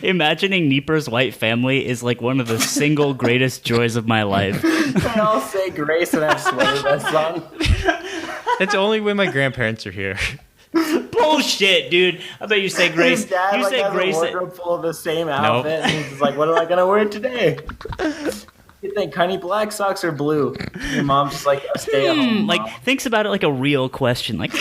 Imagining Nieper's white family is like one of the single greatest joys of my life. They all say grace and have sweater vests on. It's only when my grandparents are here. Bullshit, dude. I bet you say grace. His dad, You like, say has grace. a wardrobe full of the same outfit. And he's just like, what am I going to wear today? You think, honey, black socks or blue? Your mom's just like, stay at home. Like, thinks about it like a real question. Like,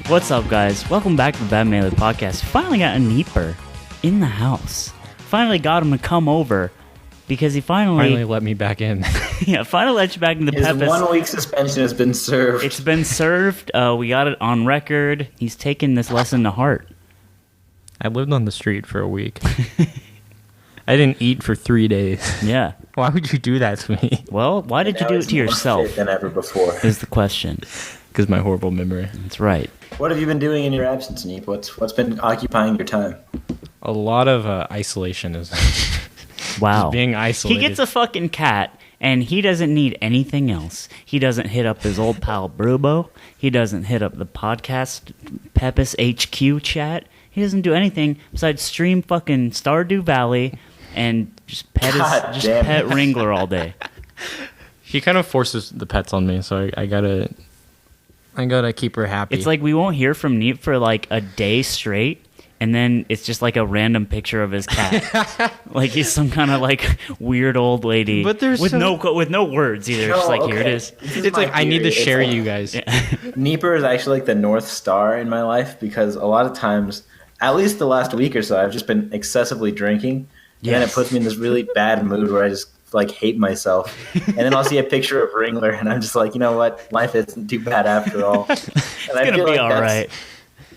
What's up, guys? Welcome back to the Bad Melee Podcast. Finally got a Nieper in the house. Finally got him to come over because he finally let me back in. Yeah, finally let you back in the His Pepis. 1 week suspension has been served. It's been served. We got it on record. He's taken this lesson to heart. I lived on the street for a week. I didn't eat for 3 days. Yeah. Why would you do that to me? Well, why did you do it to yourself? Than ever before. Is the question. Because my horrible memory. That's right. What have you been doing in your absence, Neep? What's been occupying your time? A lot of isolation is Wow. just being isolated. He gets a fucking cat, and he doesn't need anything else. He doesn't hit up his old pal Brubo. He doesn't hit up the podcast Pepis HQ chat. He doesn't do anything besides stream fucking Stardew Valley and just pet Ringler all day. She kind of forces the pets on me, so I gotta keep her happy. It's like we won't hear from Neep for like a day straight, and then it's just like a random picture of his cat. Like he's some kind of like weird old lady, but there's with no words either. It's just like, here it is. It's like, I need to share you guys. Yeah. Nieper is actually like the North Star in my life because a lot of times, at least the last week or so, I've just been excessively drinking. And then it puts me in this really bad mood where I just like hate myself. And then I'll see a picture of Ringler and I'm just like, you know what? Life isn't too bad after all. And It's going to be all right.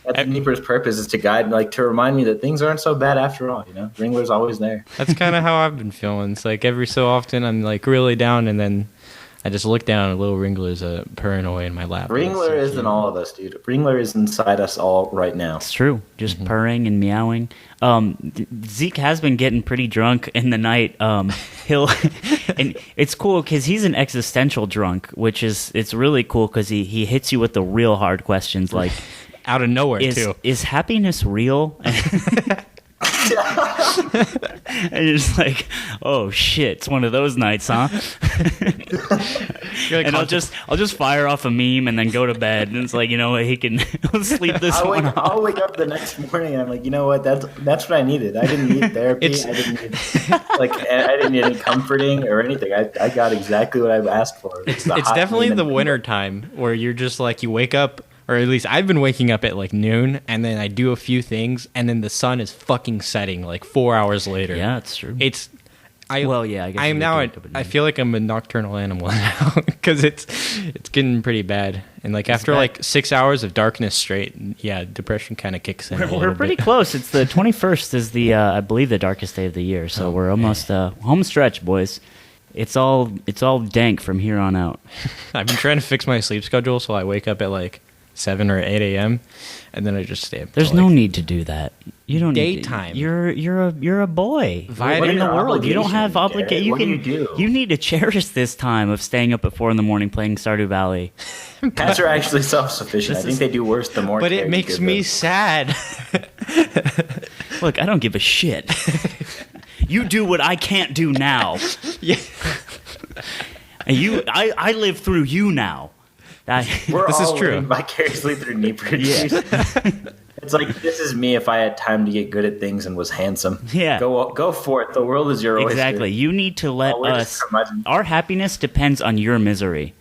That's Nieper's purpose, is to guide, like, to remind me that things aren't so bad after all, you know? Ringler's always there. That's kind of how I've been feeling. It's like every so often I'm like really down, and then I just look down and little Ringler's purring away in my lap. Ringler is in all of us, dude. Ringler is inside us all right now. It's true. Just purring and meowing. Zeke has been getting pretty drunk in the night. He'll, and it's cool because he's an existential drunk, it's really cool because he hits you with the real hard questions like, out of nowhere too. Is happiness real? And you're just like, oh shit, it's one of those nights, huh? And I'll just fire off a meme and then go to bed, and it's like, you know what, he'll sleep this one off. I'll wake up the next morning and I'm like, you know what, that's what I needed. I didn't need therapy. I didn't need any comforting or anything. I got exactly what I've asked for. It's definitely the winter time where you're just like, you wake up, or at least I've been waking up at like noon, and then I do a few things, and then the sun is fucking setting like 4 hours later. Yeah, that's true. I guess I am now. I feel like I'm a nocturnal animal now because it's getting pretty bad. And like after like 6 hours of darkness straight, yeah, depression kind of kicks in. We're pretty close. It's the 21st is the I believe the darkest day of the year. So we're almost home stretch, boys. It's all dank from here on out. I've been trying to fix my sleep schedule so I wake up at like 7 or 8 a.m. and then I just stay up. There's no need to do that. You don't daytime. You're a boy. What in the world? You don't have obligation. What do you do? You need to cherish this time of staying up at 4 a.m. playing Stardew Valley. Cats are actually self-sufficient. I think they do worse the more. But it makes me sad. Look, I don't give a shit. You do what I can't do now. Yeah. I live through you now. This is true. Vicariously through Nieper. Yeah. It's like, this is me if I had time to get good at things and was handsome. Yeah. Go for it. The world is your oyster. Exactly. You need to let us. Our happiness depends on your misery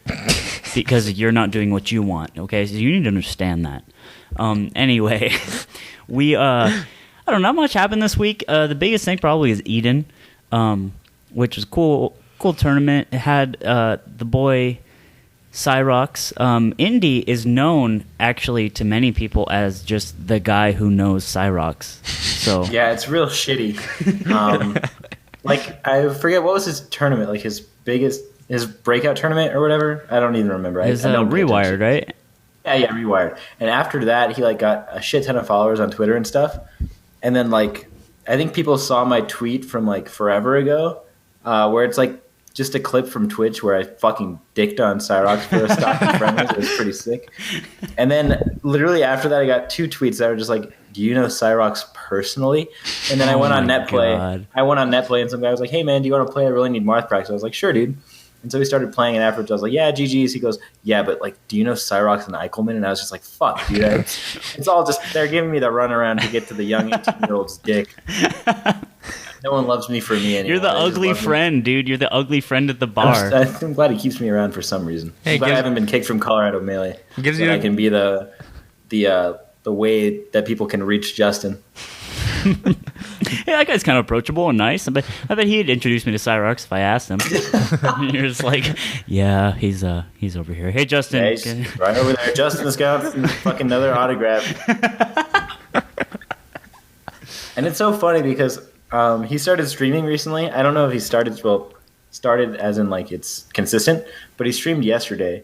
because you're not doing what you want. Okay, so you need to understand that. Anyway, we I don't know, not much happened this week. The biggest thing probably is Eden, which was cool. Cool tournament. It had the boy Cyrox. Indy is known actually to many people as just the guy who knows Cyrox. So yeah, it's real shitty. Like, I forget, what was his tournament? Like his breakout tournament or whatever? I don't even remember. His Rewired, right? Yeah, Rewired. And after that, he like got a shit ton of followers on Twitter and stuff. And then like, I think people saw my tweet from like forever ago, where it's like just a clip from Twitch where I fucking dicked on Cyrox for a stocky friendly. It was pretty sick. And then literally after that, I got 2 tweets that were just like, do you know Cyrox personally? And then I went on NetPlay. I went on NetPlay and some guy was like, hey man, do you want to play? I really need Marth practice. I was like, sure, dude. And so we started playing, and afterwards I was like, yeah, GG's. He goes, yeah, but like, do you know Cyrox and Eichelman? And I was just like, fuck, dude. It's all just, they're giving me the runaround to get to the young 18-year-old's dick. No one loves me for me anymore. You're the ugly friend, dude. You're the ugly friend at the bar. I'm glad he keeps me around for some reation. Hey, I haven't been kicked from Colorado Melee. So I can be the way that people can reach Justin. Yeah, that guy's kind of approachable and nice. I bet he'd introduce me to Cyrox if I asked him. You're just like, yeah, he's over here. Hey, Justin. Yeah, he's right over there. Justin's got fucking another autograph. And it's so funny because he started streaming recently. I don't know if he started as in like it's consistent, but he streamed yesterday.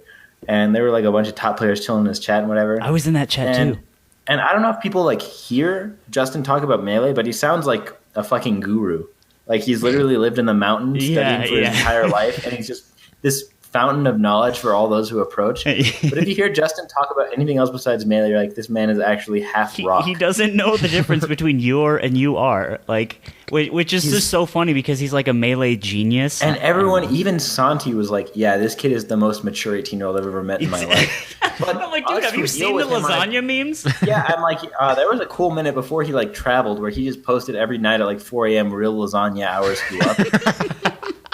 And there were like a bunch of top players chilling in his chat and whatever. I was in that chat too. And I don't know if people like hear Justin talk about Melee, but he sounds like a fucking guru. Like he's literally lived in the mountains studying for his entire life, and he's just this fountain of knowledge for all those who approach. But if you hear Justin talk about anything else besides Melee, you're like, this man is actually half rock. He doesn't know the difference between you're and you are. Like, which is just so funny because he's like a Melee genius. And everyone, even Santi was like, yeah, this kid is the most mature 18-year-old I've ever met in my life. But I'm like, dude, have you seen the lasagna memes? Yeah, I'm like, there was a cool minute before he like traveled where he just posted every night at like 4 a.m. real lasagna hours flew up.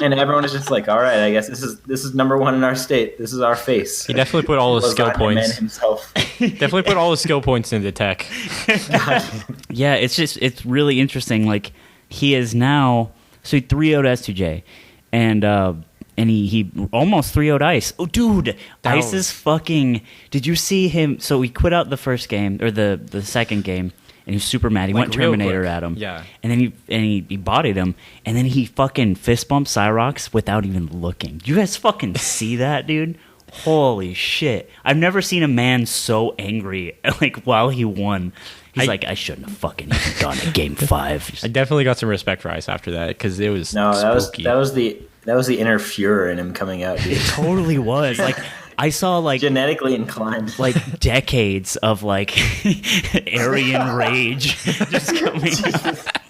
And everyone is just like, all right, I guess this is number one in our state. This is our face. He definitely put all his skill points. Man himself. Definitely put all his skill points into tech. Yeah, it's really interesting. Like he is now, so he 3-0'd S2J, and he almost 3-0'd Ice. Oh, dude, Ice is fucking. Did you see him? So he quit out the first game or the second game. And he was super mad. He went Terminator at him. Yeah. And then he bodied him. And then he fucking fist bumped Cyrox without even looking. Do you guys fucking see that, dude? Holy shit. I've never seen a man so angry like while he won. He's like, I shouldn't have fucking even gone to game 5. I definitely got some respect for Ice after that because it was spooky. That was the inner Fuhrer in him coming out, dude. It totally was. Like I saw like genetically inclined, like decades of like Aryan rage just coming.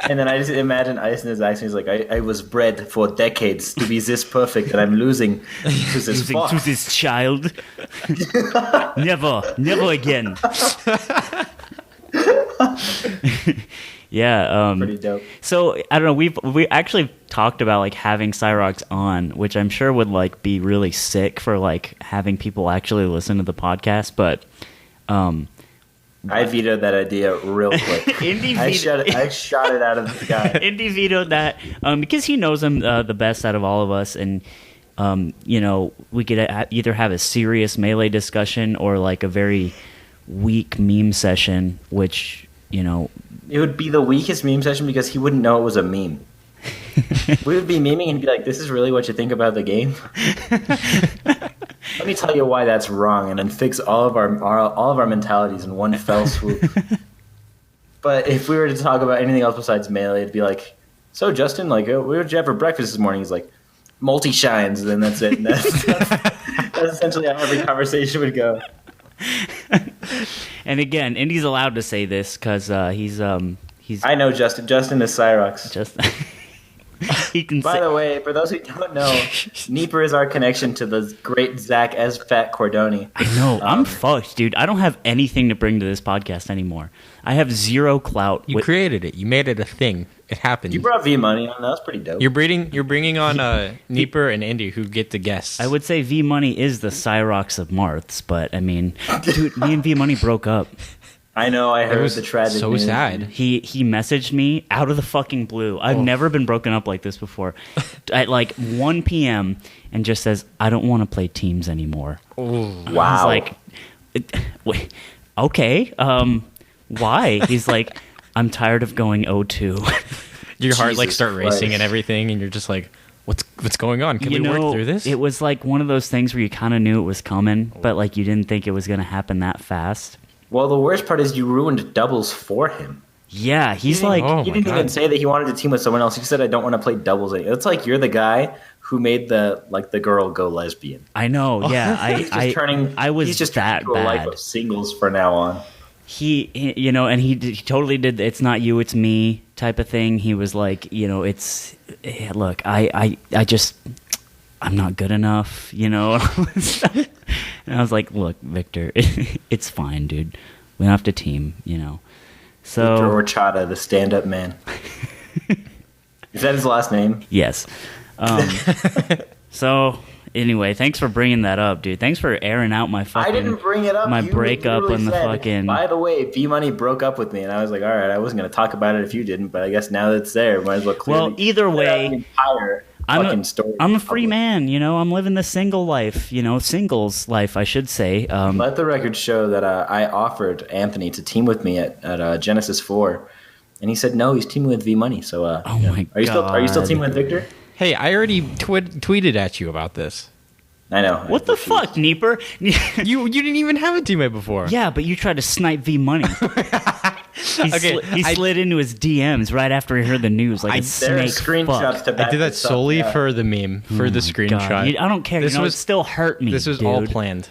And then I just imagine Ice in his accent. He's like, I was bred for decades to be this perfect, and I'm losing to this child. Never again. Yeah, pretty dope. So I don't know. We actually talked about like having Cyrox on, which I'm sure would like be really sick for like having people actually listen to the podcast. But I vetoed that idea real quick. I shot it out of the sky. Indy vetoed that because he knows him the best out of all of us, and we could either have a serious Melee discussion or like a very weak meme session, which it would be the weakest meme session because he wouldn't know it was a meme. We would be memeing and he'd be like, this is really what you think about the game? Let me tell you why that's wrong, and then fix all of our mentalities in one fell swoop. But if we were to talk about anything else besides Melee, it'd be like, so Justin, like, what did you have for breakfast this morning? He's like, multi-shines, and then that's it. And that's essentially how every conversation would go. And again, Indy's allowed to say this because he's. I know Justin. Justin is Cyrox. He can. By the way, for those who don't know, Nieper is our connection to the great Zach S. Fat Cordoni. I know. I'm fucked, dude. I don't have anything to bring to this podcast anymore. I have zero clout. You created it. You made it a thing. It happened. You brought V Money on. That was pretty dope. You're bringing on Nieper and Indy, who get the guests. I would say V Money is the Cyrox of Marths, but I mean, dude, me and V Money broke up. I know. I heard the tragic news. So sad. He messaged me out of the fucking blue. I've never been broken up like this before. At like 1 p.m. and just says, "I don't want to play teams anymore." Oh, wow. I was like, wait, okay. Why? He's like, I'm tired of going 0-2. Your heart like start racing and everything, and you're just like, what's going on? Can we work through this? It was like one of those things where you kind of knew it was coming, but like you didn't think it was going to happen that fast. Well, the worst part is you ruined doubles for him. Yeah, he's like... he didn't even say that he wanted to team with someone else. He said, I don't want to play doubles. It's like you're the guy who made the girl go lesbian. I know. Yeah, he's just that turning to a life of singles for now on. He he totally did the "it's not you, it's me" type of thing. He was like, it's look, I'm not good enough, And I was like, look, Victor, it's fine, dude. We don't have to team, So Victor Horchata, the stand-up man. Is that his last name? Yes. So anyway, thanks for bringing that up, dude. Thanks for airing out my fucking. I didn't bring it up. My breakup and the fucking. By the way, V Money broke up with me, and I was like, all right, I wasn't going to talk about it if you didn't, but I guess now that it's there, might as well clearly. Well, either way, I'm a free man. I'm living the single life. Singles life, I should say. Let the record show that I offered Anthony to team with me at Genesis 4, and he said no. He's teaming with V Money. So, my God. Are you still teaming with Victor? Hey, I already tweeted at you about this. I know. What the fuck, Neeper? You didn't even have a teammate before. Yeah, but you tried to snipe V Money. He slid into his DMs right after he heard the news like a snake. Screenshots to back I did that solely for the meme, for the screenshot. I don't care. It still hurt me. This was all planned.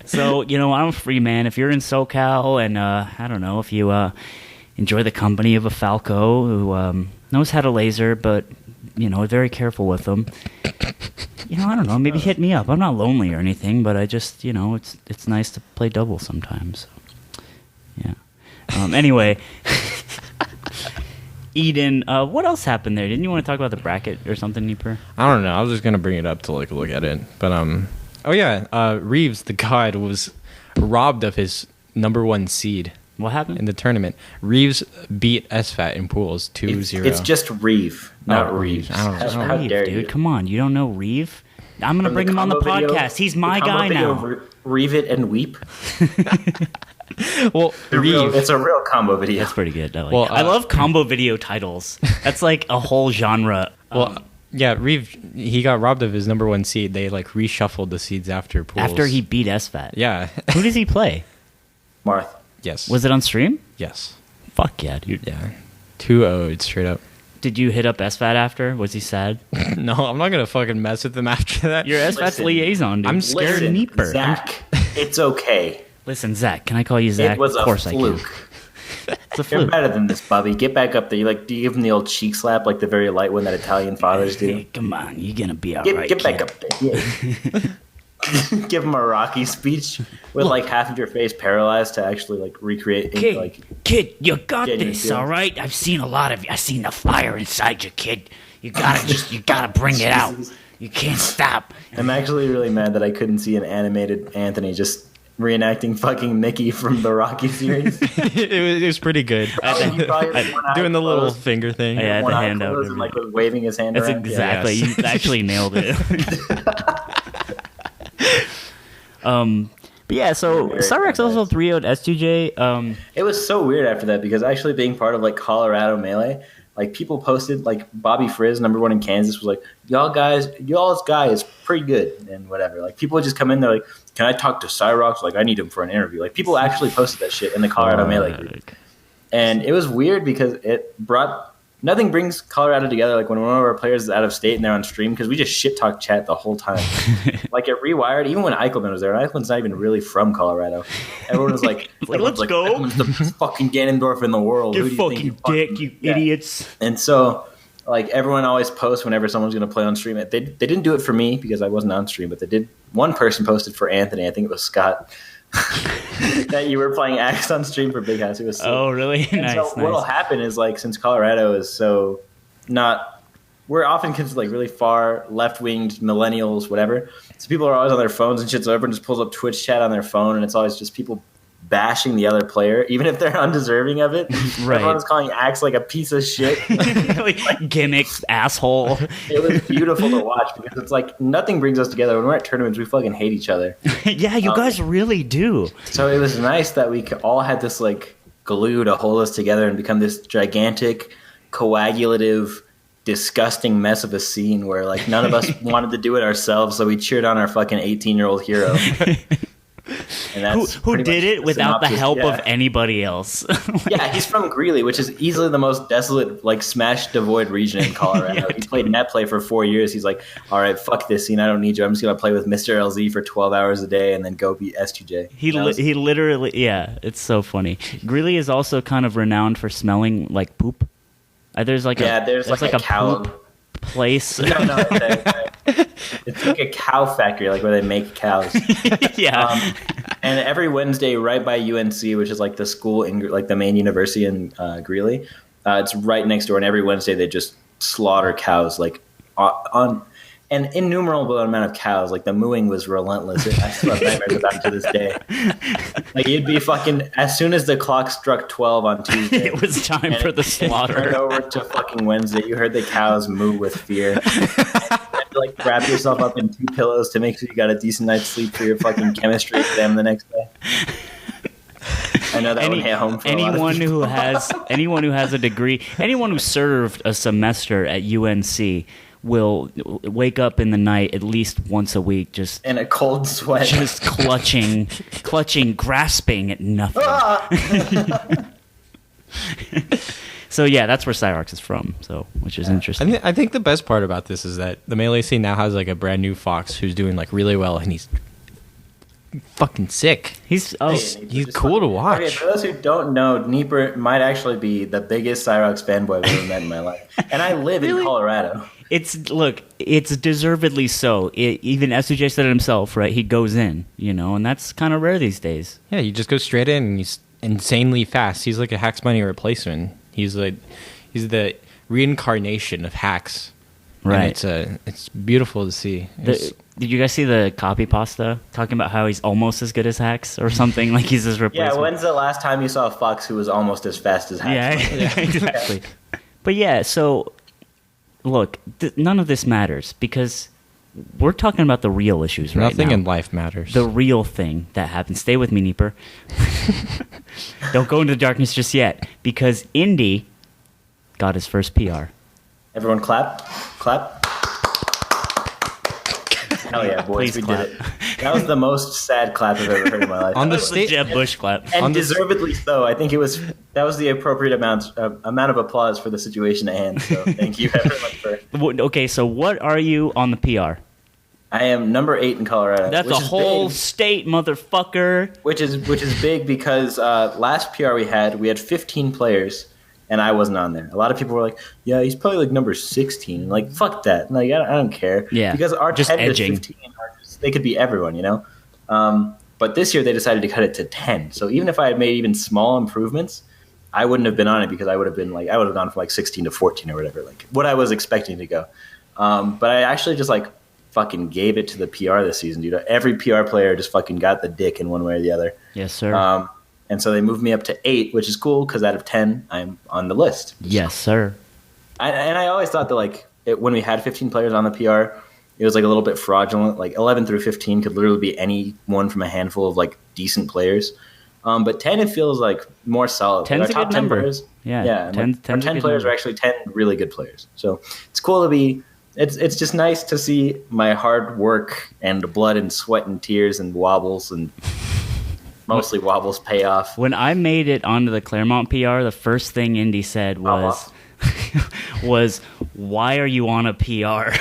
So, I'm a free man. If you're in SoCal and, I don't know, if you enjoy the company of a Falco who knows how to laser, but, very careful with them. I don't know, maybe hit me up. I'm not lonely or anything, but I just, it's nice to play double sometimes. So, yeah. Anyway, Eden, what else happened there? Didn't you want to talk about the bracket or something, Neeper? I don't know. I was just going to bring it up to, look at it. But, Reeves, the god, was robbed of his number 1 seed. What happened? In the tournament. Reeves beat SFAT in pools 2-0. It's just Reeve, not Reeves. I don't know. How dare dude, you? Come on. You don't know Reeve? I'm going to bring him on the podcast. He's my guy now. Reeve it and weep. Well, it's a real combo video. That's pretty good. I love combo video titles. That's like a whole genre. Yeah, Reeve, he got robbed of his number 1 seed. They reshuffled the seeds after pools. After he beat SFAT. Yeah. Who does he play? Marth. Yes. Was it on stream? Yes. Fuck yeah, dude. Yeah. 2-0 straight up. Did you hit up SFAT after? Was he sad? No, I'm not going to fucking mess with him after that. You're SFAT's liaison, dude. I'm scared of Neeper. Zach, it's okay. Listen, Zach, can I call you Zach? It was of course fluke. I can. It's a fluke. You're better than this, Bobby. Get back up there. Do you give him the old cheek slap, like the very light one that Italian fathers do? Hey, come on, you're going to be all right. Get back up there. Yeah. Give him a Rocky speech with half of your face paralyzed to actually recreate. Kid, you got this, all right? I've seen the fire inside you, kid. You gotta bring it out. You can't stop. I'm actually really mad that I couldn't see an animated Anthony just reenacting fucking Mickey from the Rocky series. it was pretty good. Doing the little finger thing. I had the hand out. And, was waving his hand That's around. exactly. Yes. You actually nailed it. But yeah, so Cyrox also 3-0'd S2J. It was so weird after that because actually being part of Colorado Melee, people posted Bobby Frizz, number 1 in Kansas, was y'all's guy is pretty good and whatever. People would just come in there can I talk to Cyrox? I need him for an interview. People actually posted that shit in the Colorado Melee group. And it was weird because it brought nothing brings Colorado together when one of our players is out of state and they're on stream because we just shit talk chat the whole time. It rewired, even when Eichelman was there. And Eichelman's not even really from Colorado. Everyone was let's go. Eichelman's the fucking Ganondorf in the world. You fucking dick, you idiots. And so, everyone always posts whenever someone's going to play on stream. They didn't do it for me because I wasn't on stream, but they did. One person posted for Anthony. I think it was Scott. That you were playing Axe on stream for Big House. It was so, really nice. So what'll happen is since Colorado is so we're often considered really far left-winged millennials, whatever. So people are always on their phones and shit. So everyone just pulls up Twitch chat on their phone, and it's always just people bashing the other player, even if they're undeserving of it. Right. Everyone's calling Axe a piece of shit. Gimmick, asshole. It was beautiful to watch because it's nothing brings us together. When we're at tournaments, we fucking hate each other. Yeah, you guys really do. So it was nice that we all had this glue to hold us together and become this gigantic, coagulative, disgusting mess of a scene where none of us wanted to do it ourselves, so we cheered on our fucking 18-year-old hero. And that's who did it without the help of anybody else. Yeah, he's from Greeley, which is easily the most desolate, like, smash devoid region in Colorado. He played net play for 4 years. He's like, all right, fuck this scene. I don't need you. I'm just going to play with Mr. LZ for 12 hours a day and then go beat S2J. He literally, yeah, it's so funny. Greeley is also kind of renowned for smelling like poop. There's like a cow poop place. No, it's like a cow factory, like where they make cows. Yeah. And every Wednesday, right by UNC, which is like the school in like the main university in Greeley, it's right next door. And every Wednesday, they just slaughter cows like on an innumerable amount of cows. Like the mooing was relentless. I still have nightmares about it to this day. Like you'd be fucking as soon as the clock struck 12 on Tuesday, it was time for the slaughter. Turned over to fucking Wednesday. You heard the cows moo with fear. Like wrap yourself up in 2 pillows to make sure you got a decent night's sleep for your fucking chemistry exam the next day. I know that would hit home for anyone who has a degree, anyone who served a semester at UNC will wake up in the night at least once a week, just in a cold sweat, just clutching, grasping at nothing. So yeah, that's where Cyrox is from. So, which is interesting. I think the best part about this is that the melee scene now has like a brand new Fox who's doing like really well, and he's fucking sick. He's cool to watch. Okay, for those who don't know, Nieper might actually be the biggest Cyrox fanboy I've ever met in my life, and I live in Colorado. It's deservedly so. Even S2J said it himself, right? He goes in, and that's kind of rare these days. Yeah, you just go straight in, and he's insanely fast. He's like a Hacks Money replacement. He's the reincarnation of Hacks. Right. And it's beautiful to see. Did you guys see the copy pasta talking about how he's almost as good as Hacks or something? Like he's his replacement. Yeah, when's the last time you saw a Fox who was almost as fast as Hacks? Yeah, exactly. But yeah, so look, none of this matters because we're talking about the real issues right now. Nothing in life matters. The real thing that happens. Stay with me, Nieper. Don't go into the darkness just yet because Indy got his first PR. Everyone clap. Hell yeah, boys, Please we clap. did it. That was the most sad clap I've ever heard in my life. On the stage, Jeb Bush clap. And deservedly so. I think that was the appropriate amount of applause for the situation at hand. So thank you everyone for. Okay, so what are you on the PR? I am number 8 in Colorado. That's a whole state, motherfucker. Which is big because last PR we had 15 players, and I wasn't on there. A lot of people were like, "Yeah, he's probably like number 16." Like, fuck that. Like, I don't care. Yeah, because our just 10 edging. to 15 they could be everyone, But this year they decided to cut it to 10. So even if I had made even small improvements, I wouldn't have been on it because I would have gone from like 16 to 14 or whatever, like what I was expecting to go. But I actually just like fucking gave it to the PR this season, dude. Every PR player just fucking got the dick in one way or the other. Yes, sir. And so they moved me up to 8, which is cool because out of 10, I'm on the list. Yes, sir. I always thought that when we had 15 players on the PR, it was like a little bit fraudulent. Like 11 through 15 could literally be any one from a handful of like decent players. But 10, it feels like more solid. 10's a good number. Players, yeah. 10 players are actually 10 really good players. So it's cool to be. It's just nice to see my hard work and blood and sweat and tears and wobbles and mostly wobbles pay off. When I made it onto the Claremont PR, the first thing Indy said was, "Why are you on a PR?"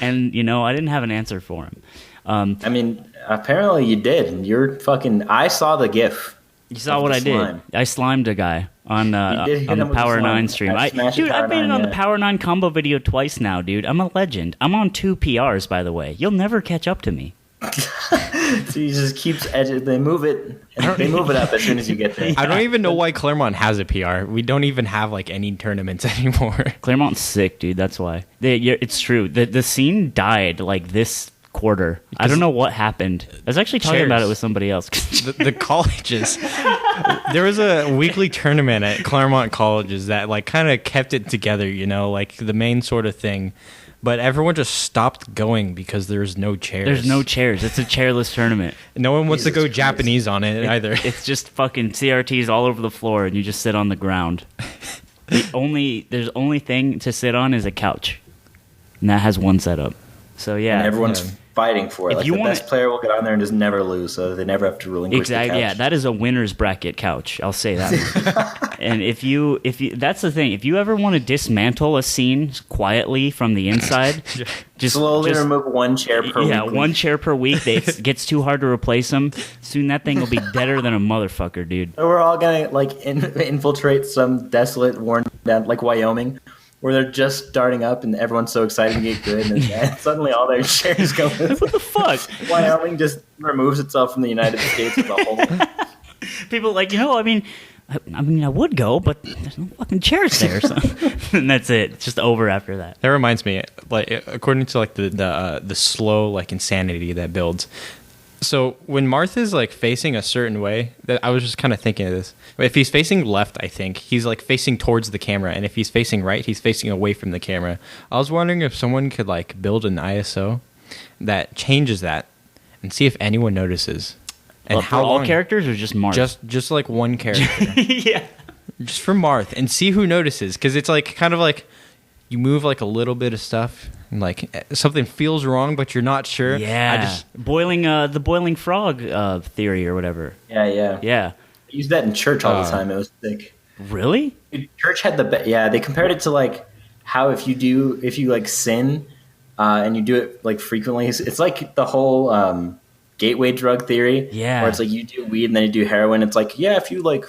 And I didn't have an answer for him. I mean, apparently you did. And you're fucking. I saw the GIF. You saw what I did. I slimed a guy on the Power 9 stream. I've made it on the Power 9 combo video twice now, dude. I'm a legend. I'm on 2 PRs, by the way. You'll never catch up to me. So he just keeps edging. They move it up as soon as you get there. I don't even know why Claremont has a PR. We don't even have like any tournaments anymore. Claremont's sick, dude. That's why. It's true. The scene died like this quarter. I don't know what happened. I was actually talking about it with somebody else. the colleges. There was a weekly tournament at Claremont colleges that like kind of kept it together, like the main sort of thing. But everyone just stopped going because there's no chairs. There's no chairs. It's a chairless tournament. No one wants to go Japanese on it either. It's just fucking CRTs all over the floor, and you just sit on the ground. There's only thing to sit on is a couch, and that has one setup. So yeah, and everyone's fighting for it. If Like you the wanna- best player will get on there and just never lose, so they never have to relinquish exactly. the couch. Yeah, that is a winner's bracket couch. I'll say that. And if you, that's the thing. If you ever want to dismantle a scene quietly from the inside, just slowly remove one chair per week. Yeah, one chair per week. It gets too hard to replace them. Soon that thing will be deader than a motherfucker, dude. So we're all gonna like infiltrate some desolate, worn down, like Wyoming, where they're just starting up and everyone's so excited to get good, and then suddenly all their chairs go. What the fuck? Wyoming just removes itself from the United States as a whole. People are like, I mean, I would go, but there's no fucking chairs there. So. And that's it. It's just over after that. That reminds me, like according to like the slow like insanity that builds. So when Martha's like facing a certain way, that I was just kind of thinking of this. If he's facing left, I think he's like facing towards the camera, and if he's facing right, he's facing away from the camera. I was wondering if someone could like build an ISO that changes that, and see if anyone notices. And Well, how all characters or just Marth? Just like one character. Yeah. Just for Marth, and see who notices, because it's like kind of like you move like a little bit of stuff and like something feels wrong but you're not sure. Yeah. The boiling frog theory or whatever. Yeah. Yeah. I used that in church all the time. It was sick. Really? Church had they compared it to like how if you like sin and you do it like frequently, it's like the whole gateway drug theory. Yeah. Where it's like you do weed and then you do heroin. It's like, yeah, if you like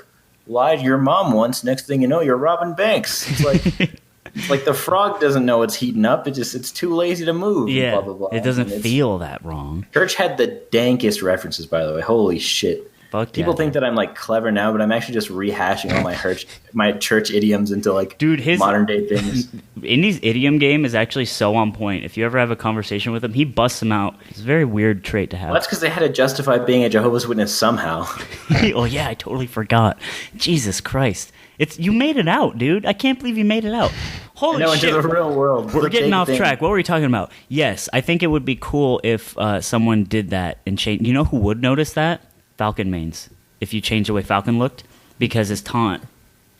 lied to your mom once, next thing you know, you're robbing banks. It's like it's like the frog doesn't know it's heating up. It's too lazy to move. Yeah. Blah, blah, blah. It doesn't feel that wrong. Church had the dankest references, by the way. Holy shit. Fuck People yeah. think that I'm like clever now, but I'm actually just rehashing all my church idioms into like modern day things. Indy's idiom game is actually so on point. If you ever have a conversation with him, he busts them out. It's a very weird trait to have. Well, that's because they had to justify being a Jehovah's Witness somehow. Oh yeah, I totally forgot. Jesus Christ. You made it out, dude. I can't believe you made it out. Holy shit. Into the real world. We're getting off track. What were we talking about? Yes, I think it would be cool if someone did that and change. You know who would notice that? Falcon mains. If you change the way Falcon looked, because his taunt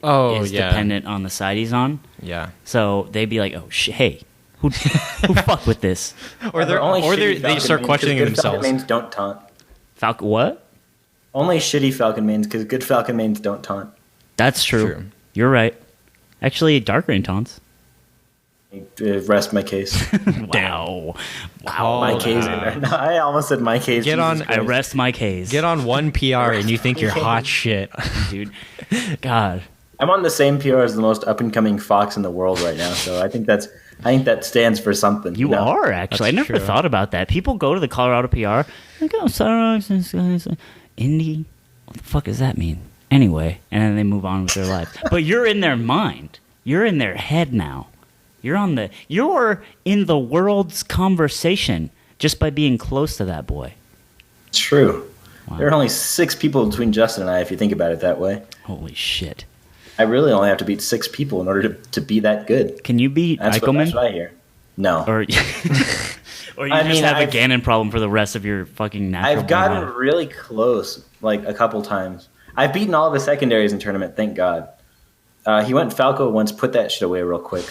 is dependent on the side he's on. Yeah. So they'd be like, "Oh shit, hey, who fuck with this?" Or they start questioning themselves. Falcon mains don't taunt. Falcon what? Only shitty Falcon mains, because good Falcon mains don't taunt. That's true. You're right. Actually, Dark Rain taunts. Rest my case. Wow. My case. I almost said my case. I rest my case. Get on one PR and you think you're hot shit. Dude. God. I'm on the same PR as the most up and coming fox in the world right now, so I think that stands for something. You are actually. That's I never thought about that. People go to the Colorado PR. Like, oh, Cyrox, Indy. What the fuck does that mean? Anyway, and then they move on with their life. But you're in their mind. You're in their head now. You're in the world's conversation just by being close to that boy. It's true. Wow. There are only 6 people between Justin and I, if you think about it that way. Holy shit. I really only have to beat 6 people in order to be that good. Can you beat Eichelman? That's what I hear. No. Or you just have a Ganon problem for the rest of your fucking natural I've gotten really close, like a couple times. I've beaten all of the secondaries in tournament, thank God. He went Falco once, put that shit away real quick.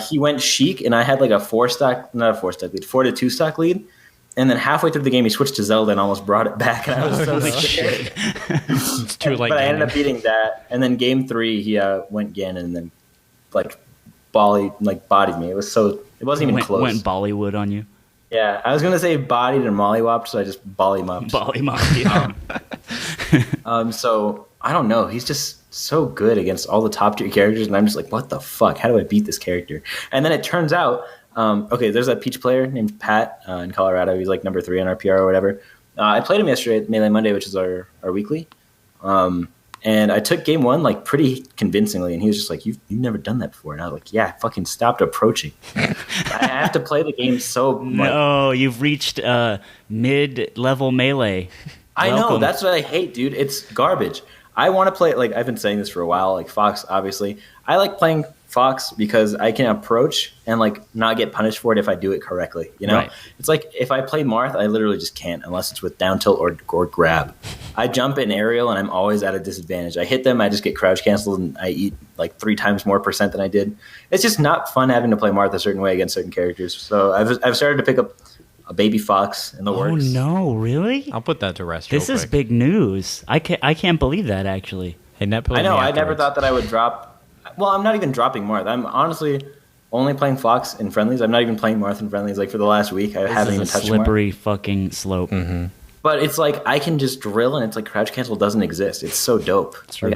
He went Sheik, and I had like a 4 to 2 stock lead. And then halfway through the game, he switched to Zelda and almoed brought it back. And I was so scared. It's too late. But I ended up beating that. And then game 3, he went Ganon and then bodied me. It wasn't even close. Went Bollywood on you. Yeah, I was gonna say bodied and mollywopped, so I just bollymopped. Yeah. So I don't know. He's just so good against all the top tier characters, and I'm just like, what the fuck? How do I beat this character? And then it turns out, there's that Peach player named Pat in Colorado. He's like number 3 on our PR or whatever. I played him yesterday at Melee Monday, which is our weekly. And I took game 1 like pretty convincingly, and he was just like, "You've never done that before." And I was like, "Yeah, I fucking stopped approaching." I have to play the game so much. No, you've reached mid-level Melee. I know, that's what I hate, dude. It's garbage. I want to play, like, I've been saying this for a while, like Fox, obviously. I like playing Fox because I can approach and, like, not get punished for it if I do it correctly, you know? Right. It's like, if I play Marth, I literally just can't unless it's with down tilt or grab. I jump in aerial, and I'm always at a disadvantage. I hit them, I just get crouch canceled, and I eat like 3 times more percent than I did. It's just not fun having to play Marth a certain way against certain characters. So I've started to pick up a baby fox in the works. Oh no, really? I'll put that to rest. This is big news. I can't believe that actually. Hey, I know. I never thought that I would drop. Well, I'm not even dropping Marth. I'm honestly only playing Fox in friendlies. I'm not even playing Marth in friendlies. Like for the last week, I haven't even touched Marth. Slippery fucking slope. Mm-hmm. But it's like I can just drill, and it's like crouch cancel doesn't exist. It's so dope. Like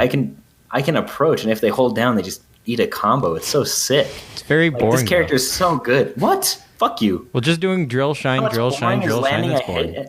I can approach, and if they hold down, they just eat a combo. It's so sick. It's very boring. This character is so good. What? Fuck you. Well, just doing drill, shine, drill, shine, drill, shine is boring.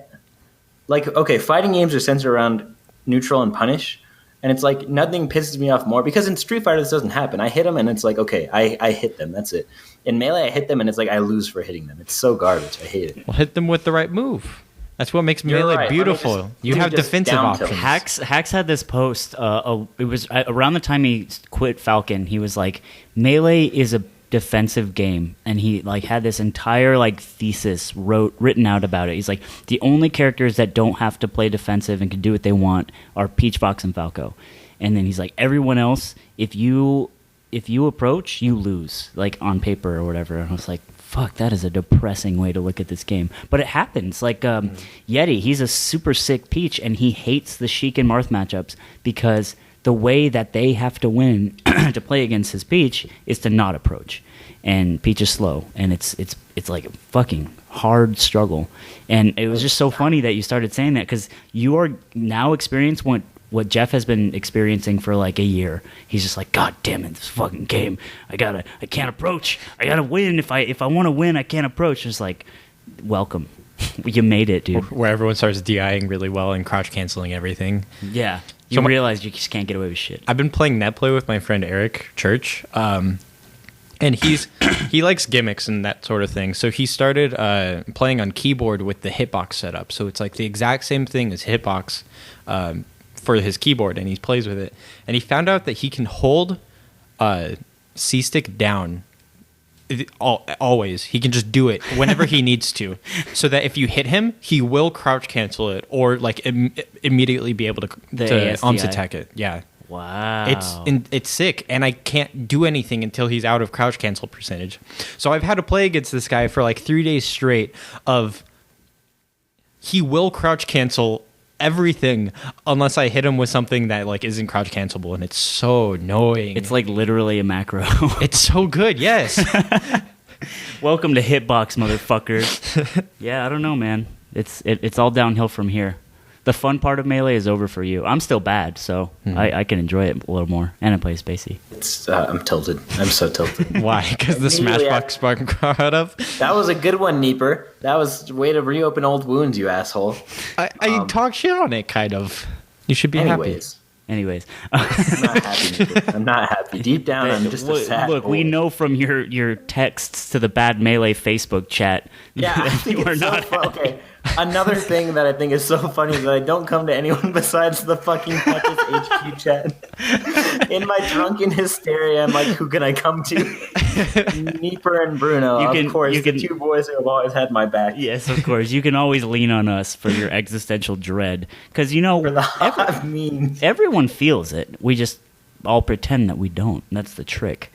Like, okay, fighting games are centered around neutral and punish, and it's like nothing pisses me off more because in Street Fighter this doesn't happen. I hit them, and it's like, okay, I hit them. That's it. In Melee, I hit them, and it's like I lose for hitting them. It's so garbage. I hate it. Well, hit them with the right move. That's what makes Melee beautiful. You have defensive options. Hax had this post. It was around the time he quit Falcon. He was like, Melee is a defensive game, and he like had this entire like thesis written out about it. He's like, the only characters that don't have to play defensive and can do what they want are Peach, Fox, and Falco. And then he's like, everyone else, if you approach, you lose, like on paper or whatever. And I was like, fuck, that is a depressing way to look at this game. But it happens. Like Yeti, he's a super sick Peach, and he hates the Sheik and Marth matchups because the way that they have to win to play against his Peach is to not approach. And Peach is slow, and it's like a fucking hard struggle. And it was just so funny that you started saying that because you are now experiencing what Jeff has been experiencing for like a year. He's just like, God damn it, this fucking game. I can't approach. I gotta win. If I want to win, I can't approach. It's like, welcome. You made it, dude. Where everyone starts DIing really well and crouch canceling everything. Yeah. You realize you just can't get away with shit. I've been playing netplay with my friend Eric Church. And he likes gimmicks and that sort of thing. So he started playing on keyboard with the hitbox setup. So it's like the exact same thing as hitbox for his keyboard, and he plays with it. And he found out that he can hold C-stick down always. He can just do it whenever he needs to, so that if you hit him, he will crouch cancel it or like immediately be able to arms attack it. Yeah. Wow. It's sick, and I can't do anything until he's out of crouch cancel percentage. So I've had to play against this guy for like 3 days straight of he will crouch cancel everything unless I hit him with something that like isn't crouch cancelable, and it's so annoying. It's like literally a macro. It's so good, yes. Welcome to Hitbox, motherfuckers. Yeah, I don't know, man. It's all downhill from here. The fun part of Melee is over for you. I'm still bad, so I can enjoy it a little more, and I play Spacey. I'm tilted. I'm so tilted. Why? Because the Smashbox Spark crowd up? That was a good one, Neeper. That was a way to reopen old wounds, you asshole. I talk shit on it, kind of. You should be happy. Anyways. I'm not happy, Neeper. I'm not happy. Deep down, I'm just a sad Look, we know from your texts to the Bad Melee Facebook chat that you are not happy. Okay. Another thing that I think is so funny is that I don't come to anyone besides the fucking Patches HQ chat. In my drunken hysteria, I'm like, who can I come to? Neeper and Bruno, of course, the two boys who have always had my back. Yes, of course. You can always lean on us for your existential dread. Because, everyone feels it. We just all pretend that we don't. That's the trick.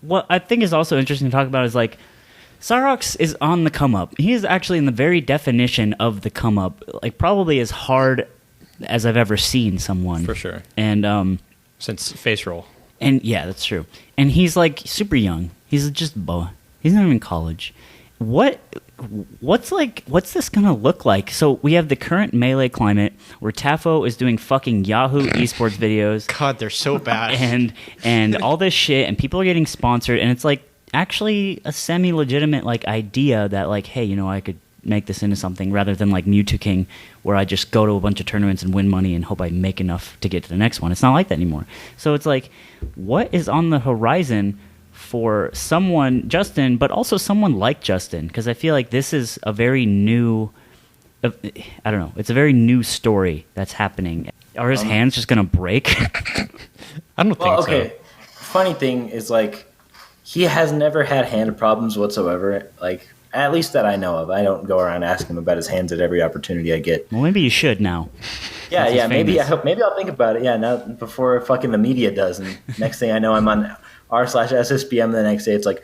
What I think is also interesting to talk about is, like, Cyrox is on the come up. He is actually in the very definition of the come up, like probably as hard as I've ever seen someone. For sure. And since face roll. And yeah, that's true. And he's like super young. He's just he's not even in college. What's this gonna look like? So we have the current Melee climate where Tafo is doing fucking Yahoo esports videos. God, they're so bad. And all this shit, and people are getting sponsored, and it's like actually a semi-legitimate like idea that like, hey, I could make this into something rather than like Mewtwo King where I just go to a bunch of tournaments and win money and hope I make enough to get to the next one. It's not like that anymore. So it's like, what is on the horizon for someone, Justin, but also someone like Justin? Because I feel like this is a very new, I don't know, it's a very new story that's happening. Are his hands just going to break? I don't think so. Funny thing is like, he has never had hand problems whatsoever. Like, At least that I know of. I don't go around asking him about his hands at every opportunity I get. Well, maybe you should now. Yeah. Maybe I'll think about it. Yeah, now before fucking the media does. And next thing I know, I'm on r/SSBM the next day. It's like,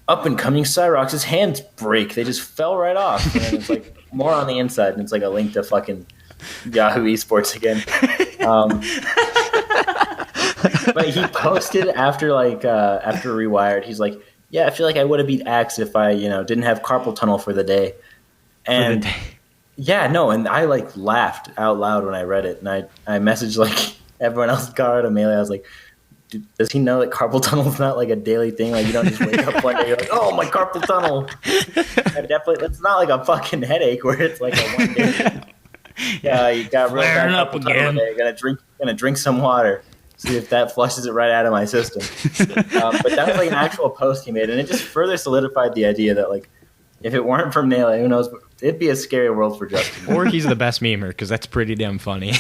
up and coming Cyrox, his hands break. They just fell right off. And then it's like more on the inside, and it's like a link to fucking Yahoo Esports again. But he posted after Rewired, he's like, yeah, I feel like I would have beat Axe if I, didn't have carpal tunnel for the day. And yeah, no, and I like laughed out loud when I read it, and I messaged like everyone else got out Melee. I was like, does he know that carpal tunnel is not like a daily thing? Like you don't just wake up one day, you're like, oh, my carpal tunnel. It's not like a fucking headache where it's like a one day thing. Yeah, you got real bad up carpal again. tunnel today. Gonna drink some water. See if that flushes it right out of my system. But that was like an actual post he made, and it just further solidified the idea that like if it weren't for Melee, who knows? It'd be a scary world for Justin. Or he's the best memer because that's pretty damn funny.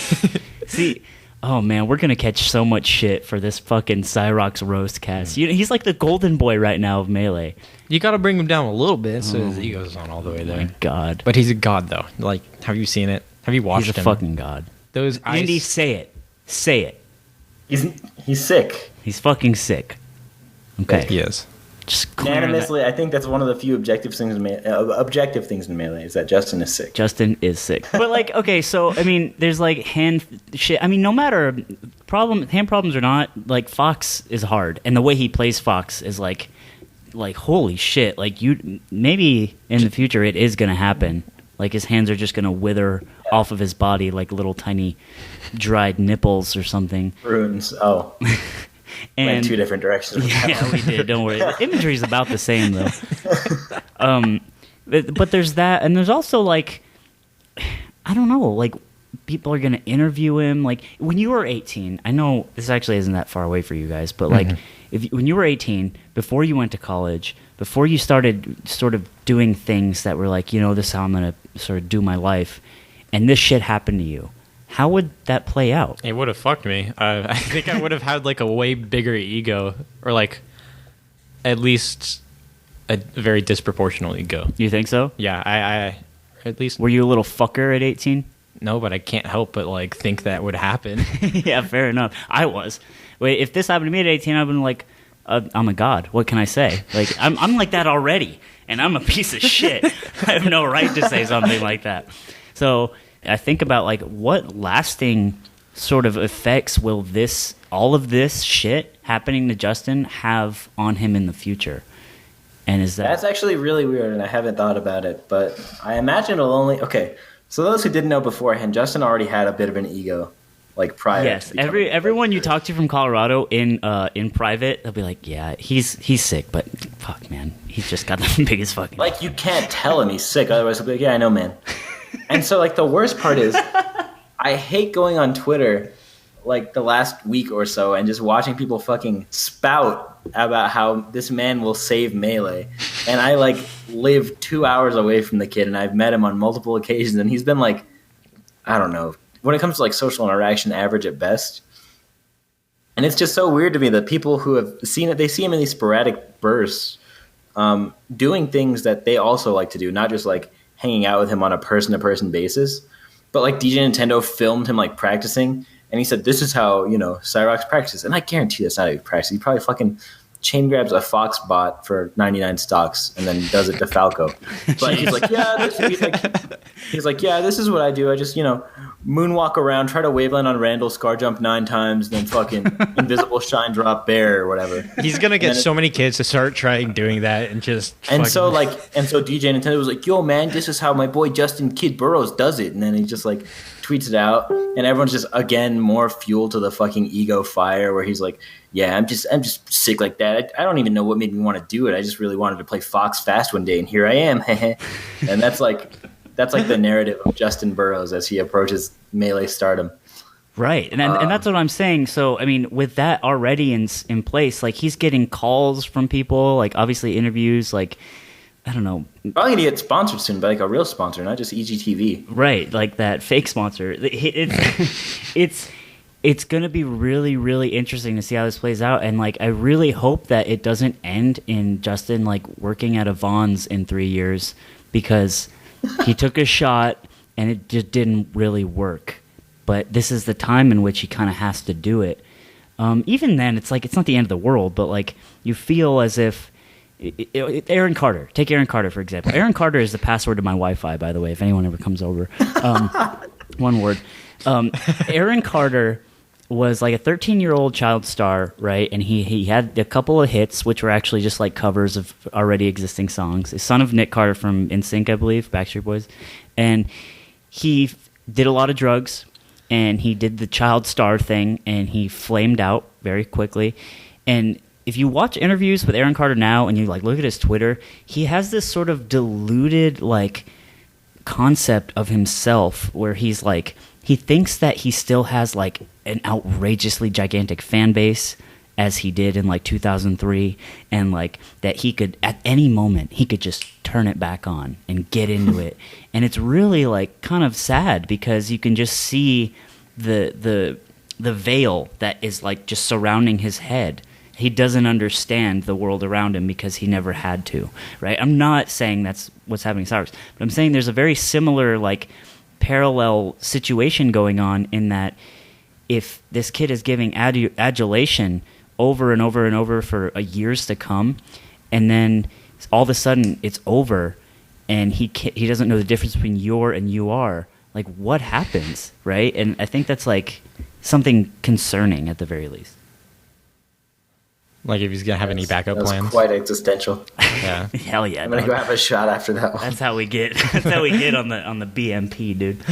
See, oh man, we're gonna catch so much shit for this fucking Cyrox roast cast. He's like the golden boy right now of Melee. You got to bring him down a little bit so his ego's not all the way there. My God, but he's a god though. Like, have you seen it? Have you watched him? He's a fucking god. Those Andy, say it. He's sick. He's fucking sick. Okay. He is. Just unanimously, I think that's one of the few objective things in Melee is that Justin is sick. Justin is sick. But like, okay, so I mean, there's like hand shit. I mean, no matter hand problems or not, like Fox is hard, and the way he plays Fox is like holy shit. Like maybe in the future it is gonna happen. Like his hands are just gonna wither off of his body like little tiny dried nipples or something. Runes. Oh. And went two different directions. Yeah, we did. Don't worry. The imagery is about the same, though. But there's that, and there's also like, I don't know, like people are gonna interview him. Like when you were 18, I know this actually isn't that far away for you guys, but like when you were 18, before you went to college, before you started sort of doing things that were like, this is how I'm gonna sort of do my life, and this shit happened to you. How would that play out? It would have fucked me. I think I would have had like a way bigger ego, or like at least a very disproportional ego. You think so? Yeah, I at least. Were you a little fucker at 18? No, but I can't help but like think that would happen. Yeah, fair enough. I was. Wait, if this happened to me at 18, I'd been like, I'm a god. What can I say? Like, I'm like that already, and I'm a piece of shit. I have no right to say something like that. So I think about like what lasting sort of effects will all of this shit happening to Justin have on him in the future? And that's actually really weird, and I haven't thought about it, but I imagine it'll only so those who didn't know beforehand, Justin already had a bit of an ego, like prior. Yes, everyone you talk to from Colorado in private, they'll be like, yeah, he's sick, but fuck, man, he's just got the biggest fucking. Like you can't tell him he's sick, otherwise he'll be like, yeah, I know, man. And so, like, the worst part is I hate going on Twitter, like, the last week or so and just watching people fucking spout about how this man will save Melee. And I, like, live 2 hours away from the kid, and I've met him on multiple occasions, and he's been, like, I don't know, when it comes to, like, social interaction, average at best. And it's just so weird to me that people who have seen it, they see him in these sporadic bursts doing things that they also like to do, not just, like, hanging out with him on a person-to-person basis. But like DJ Nintendo filmed him like practicing, and he said, this is how, Cyrox practices. And I guarantee that's not how he practices. He probably fucking chain grabs a Fox bot for 99 stocks and then does it to Falco. But he's like, this is what I do. I just, moonwalk around, try to waveland on Randall, scar jump 9 times, then fucking invisible shine drop bear or whatever. He's gonna get so many kids to start trying doing that and just. So DJ Nintendo was like, yo man, this is how my boy Justin Kid Burrows does it, and then he just like tweets it out, and everyone's just again more fuel to the fucking ego fire where he's like, yeah, I'm just sick like that. I don't even know what made me want to do it. I just really wanted to play Fox fast one day, and here I am. And that's like the narrative of Justin Burrows as he approaches Melee stardom. Right, and that's what I'm saying. So, I mean, with that already in place, like he's getting calls from people, like obviously interviews, like I don't know. Probably gonna get sponsored soon by like a real sponsor, not just EGTV. Right, like that fake sponsor. It's it's going to be really, really interesting to see how this plays out. And, like, I really hope that it doesn't end in Justin, like, working at a Vons in 3 years because he took a shot and it just didn't really work. But this is the time in which he kind of has to do it. Even then, it's like, it's not the end of the world, but, like, you feel as if Aaron Carter. Take Aaron Carter, for example. Aaron Carter is the password to my Wi-Fi, by the way, if anyone ever comes over. One word. Aaron Carter was like a 13-year-old child star, right? And he had a couple of hits, which were actually just like covers of already existing songs. He's son of Nick Carter from NSYNC, I believe, Backstreet Boys. And he did a lot of drugs, and he did the child star thing, and he flamed out very quickly. And if you watch interviews with Aaron Carter now and you like look at his Twitter, he has this sort of deluded like concept of himself where he's like, he thinks that he still has like an outrageously gigantic fan base as he did in like 2003, and like that he could at any moment he could just turn it back on and get into it. And it's really like kind of sad because you can just see the veil that is like just surrounding his head. He doesn't understand the world around him because he never had to, right? I'm not saying that's what's happening to Cyrox, but I'm saying there's a very similar like parallel situation going on in that if this kid is giving adulation over and over and over for years to come, and then all of a sudden it's over, and he doesn't know the difference between you're and you are, like what happens, right? And I think that's like something concerning at the very least. Like if he's gonna have any backup plans. Quite existential. Yeah. Hell yeah. I'm gonna go have a shot after that one. That's how we get. That's how we get on the BMP, dude.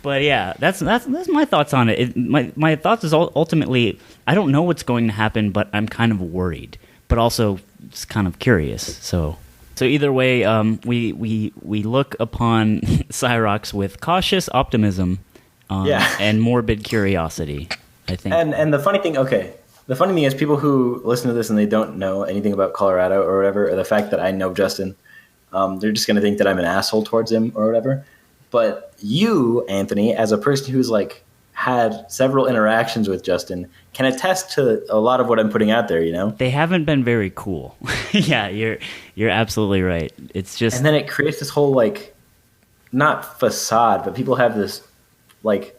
But yeah, that's my thoughts on it. My thoughts is ultimately I don't know what's going to happen, but I'm kind of worried, but also just kind of curious. So either way, we look upon Cyrox with cautious optimism, and morbid curiosity, I think. And the funny thing, the funny thing is people who listen to this and they don't know anything about Colorado or whatever, or the fact that I know Justin, they're just going to think that I'm an asshole towards him or whatever. But you, Anthony, as a person who's like had several interactions with Justin, can attest to a lot of what I'm putting out there, you know? They haven't been very cool. Yeah, you're absolutely right. It's just... And then it creates this whole like, not facade, but people have this like...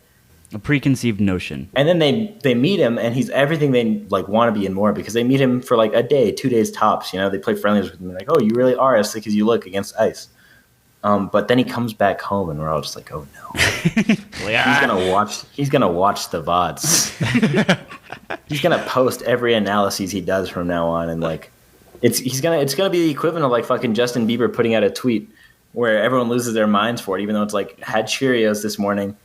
a preconceived notion. And then they meet him, and he's everything they like want to be and more, because they meet him for like a day, 2 days tops. You know, they play friendlies with him. They're like, oh, you really are as sick as you look against ice. But then he comes back home, and we're all just like, oh no. He's gonna watch the VODs. He's gonna post every analysis he does from now on, and like it's gonna be the equivalent of like fucking Justin Bieber putting out a tweet where everyone loses their minds for it, even though it's like had Cheerios this morning.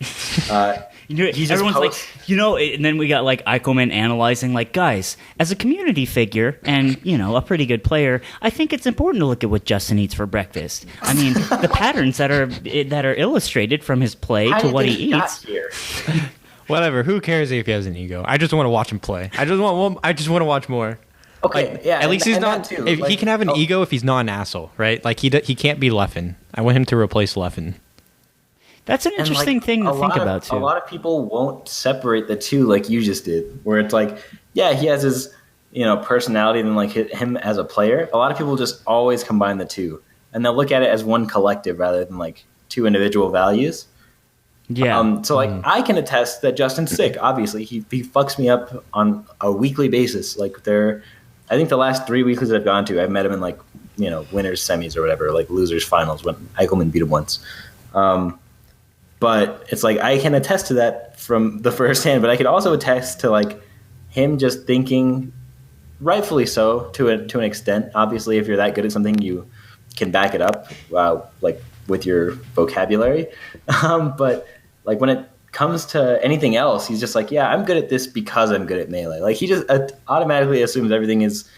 Everyone's like, and then we got like Eichelman analyzing, like, guys, as a community figure and, a pretty good player, I think it's important to look at what Justin eats for breakfast. I mean, the patterns that are illustrated from his play to what he eats. Whatever. Who cares if he has an ego? I just want to watch him play. I just want to watch more. Okay, like, yeah. At least he's not. If he can have an ego if he's not an asshole, right? Like he can't be Leffen. I want him to replace Leffen. That's an interesting thing to think about too. A lot of people won't separate the two like you just did, where it's like, yeah, he has his personality and like him as a player. A lot of people just always combine the two, and they'll look at it as one collective rather than like two individual values. Yeah. So like I can attest that Justin's sick. Obviously, he fucks me up on a weekly basis. Like I think the last 3 weeklies I've gone to, I've met him in like, winners semis or whatever, like losers finals when Eichelman beat him once. But it's like, I can attest to that from the first hand, but I could also attest to like him just thinking, rightfully so to an extent. Obviously, if you're that good at something, you can back it up, like with your vocabulary. But like when it comes to anything else, he's just like, yeah, I'm good at this because I'm good at Melee. Like he just automatically assumes everything is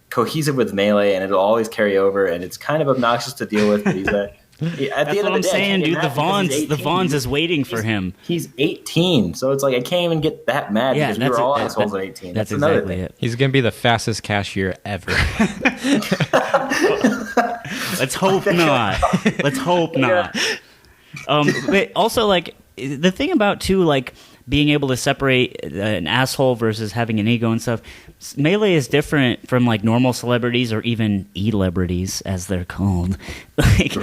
cohesive with Melee and it'll always carry over, and it's kind of obnoxious to deal with. But he's at the That's end what of the I'm day, saying, dude. The Vons is waiting for him. He's 18, so it's like I can't even get that mad because we were all assholes at 18. That's another exactly thing. it. He's gonna be the fastest cashier ever. Let's hope not. Let's hope not. But also, like, the thing about too, like, being able to separate an asshole versus having an ego and stuff. Melee is different from like normal celebrities or even e-lebrities, as they're called. Like,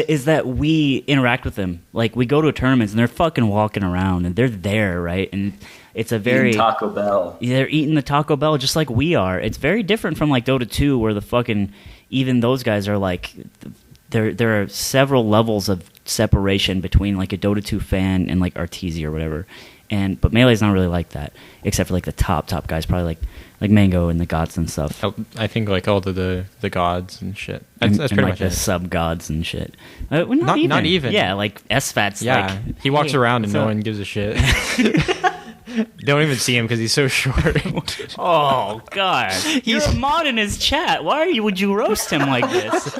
is that we interact with them. Like, we go to tournaments and they're fucking walking around and they're there, right? And it's a very eating Taco Bell. They're eating the Taco Bell just like we are. It's very different from like Dota 2, where the fucking even those guys are like there are several levels of separation between like a Dota 2 fan and like Arteezy or whatever. But Melee's not really like that, except for like the top guys, probably like Mango and the gods and stuff. I think like all the gods and shit. That's pretty like much the it. sub gods and shit. Not even. Yeah, like SFAT's. Yeah, like, he walks around and no one gives a shit. Don't even see him because he's so short. Oh God, you're a mod in his chat. Would you roast him like this?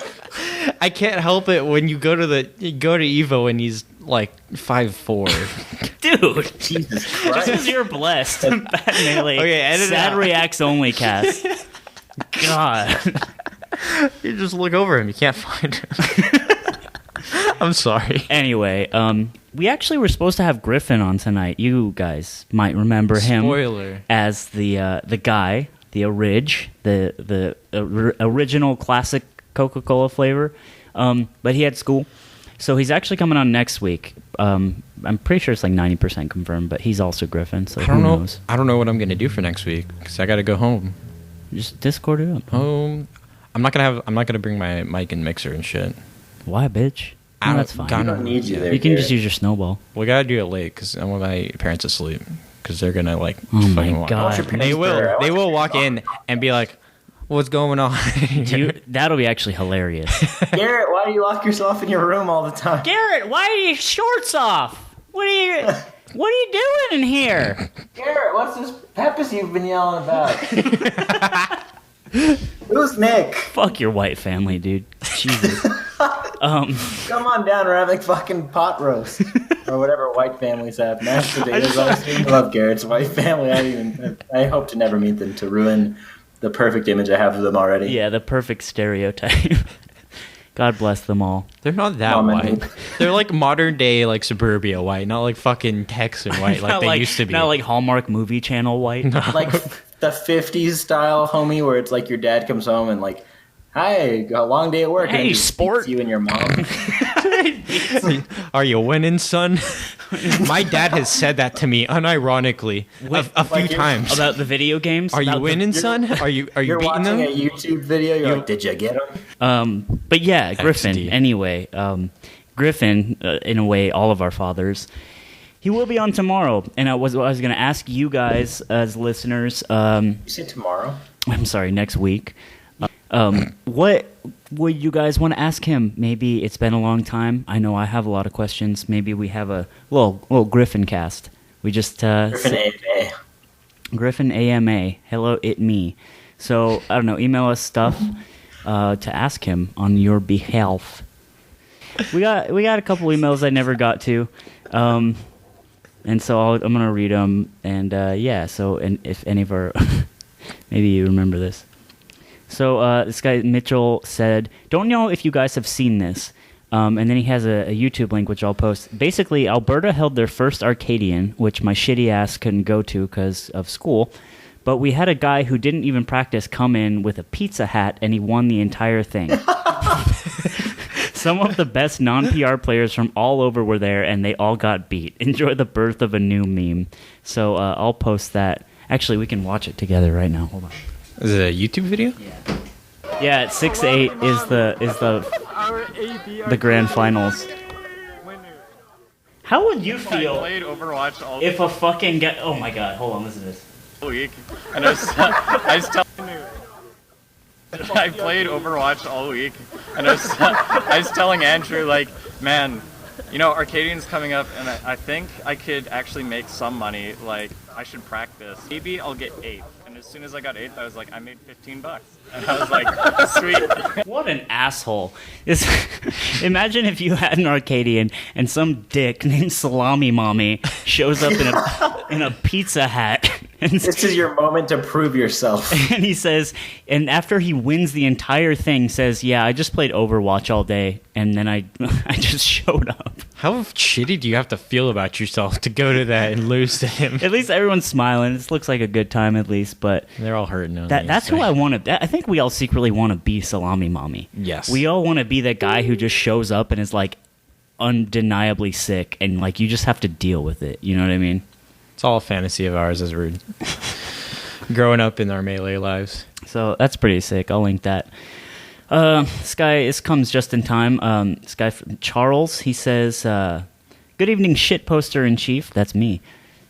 I can't help it when you go to Evo and he's like 5'4". Dude, Jesus just Christ. because you're blessed. Bad Melee. Okay, edit it Sad out. reacts only cast. God. You just look over him, you can't find him. I'm sorry. Anyway, we actually were supposed to have Griffin on tonight. You guys might remember him as the guy, the original classic Coca-Cola flavor. But he had school, so he's actually coming on next week. I'm pretty sure it's like 90% confirmed, but he's also Griffin. So who knows? I don't know what I'm gonna do for next week because I got to go home. Just Discord it up. Home. I'm not gonna bring my mic and mixer and shit. Why, bitch? No, that's fine. I don't need you there. You can Garrett. just use your snowball. We gotta do it late because I want my parents asleep because they're gonna like. Oh my fucking walk. God. They will walk in and be like, "What's going on?" That'll be actually hilarious. Garrett, why do you lock yourself in your room all the time? Garrett, why are your shorts off? What are you doing in here? Garrett, what's this Peppers you've been yelling about? Who's Nick? Fuck your white family, dude. Jesus. Come on down, we're having fucking pot roast. Or whatever white families have. Mashed potatoes. I love Garrett's white family. I hope to never meet them to ruin the perfect image I have of them already. Yeah, the perfect stereotype. God bless them all. They're not that white. They're like modern day like suburbia white, not like fucking Texan white like they used to be. Not like Hallmark movie channel white. No. Like the 50s style, homie, where it's like your dad comes home and like, hi, got a long day at work. Hey, and just sport. you and your mom. Are you winning, son? My dad has said that to me unironically a few times. About the video games? Are you winning, son? Are you You're beating watching them? a YouTube video, you're like, did you get him? But yeah, Griffin. XD. Anyway, Griffin, in a way, all of our fathers. He will be on tomorrow, and I was going to ask you guys as listeners. You said tomorrow? I'm sorry, next week. What would you guys want to ask him? Maybe it's been a long time. I know I have a lot of questions. Maybe we have a little Griffin cast. We just Griffin AMA. Griffin AMA. Hello, it me. So I don't know. Email us stuff to ask him on your behalf. We got a couple emails I never got to, and so I'm gonna read them. And yeah. So and if any of our maybe you remember this. So this guy Mitchell said, "Don't know if you guys have seen this." And then he has a YouTube link, which I'll post. Basically, Alberta held their first Arcadian, which my shitty ass couldn't go to because of school. But we had a guy who didn't even practice come in with a pizza hat, and he won the entire thing. Some of the best non-PR players from all over were there, and they all got beat. Enjoy the birth of a new meme. So I'll post that. Actually, we can watch it together right now. Hold on. Is it a YouTube video? Yeah, at 6-8 is the grand finals. How would you feel if a fucking guy... Oh my god, hold on, listen to this. Week, and I played Overwatch all week, and I was telling Andrew, like, man, you know, Arcadian's coming up, and I think I could actually make some money. Like, I should practice. Maybe I'll get 8th. And as soon as I got 8th, I was like, I made $15. And I was like, sweet. What an asshole. Imagine if you had an Arcadian and some dick named Salami Mommy shows up in a pizza hat This is your moment to prove yourself. And he says, and after he wins the entire thing, says, yeah, I just played Overwatch all day, and then I just showed up. How shitty do you have to feel about yourself to go to that and lose to him? At least everyone's smiling. This looks like a good time, at least. But they're all hurting. That's who I want to. I think we all secretly want to be Salami Mommy. Yes. We all want to be that guy who just shows up and is like undeniably sick, and like you just have to deal with it. You know what I mean? It's all a fantasy of ours as we're growing up in our Melee lives. So that's pretty sick. I'll link that. This comes just in time. This guy, Charles, he says, good evening, shitposter-in-chief. That's me.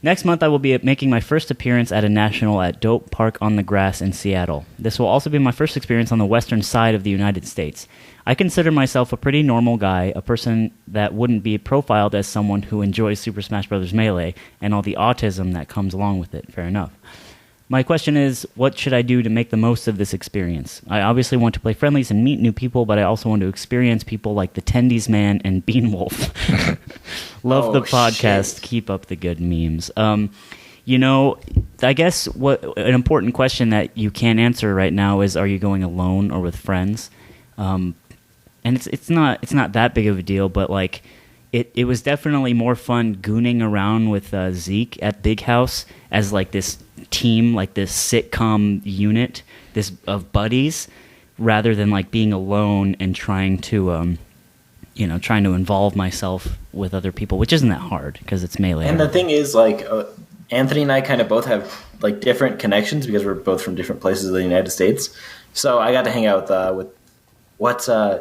Next month, I will be making my first appearance at a national at Dope Park on the Grass in Seattle. This will also be my first experience on the western side of the United States. I consider myself a pretty normal guy, a person that wouldn't be profiled as someone who enjoys Super Smash Bros. Melee and all the autism that comes along with it. Fair enough. My question is, what should I do to make the most of this experience? I obviously want to play friendlies and meet new people, but I also want to experience people like the Tendies Man and Beanwolf. Love the podcast. Shit. Keep up the good memes. You know, I guess an important question that you can't answer right now is, are you going alone or with friends? And it's not that big of a deal, but like it was definitely more fun gooning around with Zeke at Big House as like this team, like this sitcom unit, this of buddies, rather than like being alone and trying to involve myself with other people, which isn't that hard because it's Melee. And the thing is, like, Anthony and I kind of both have like different connections because we're both from different places of the United States. So I got to hang out with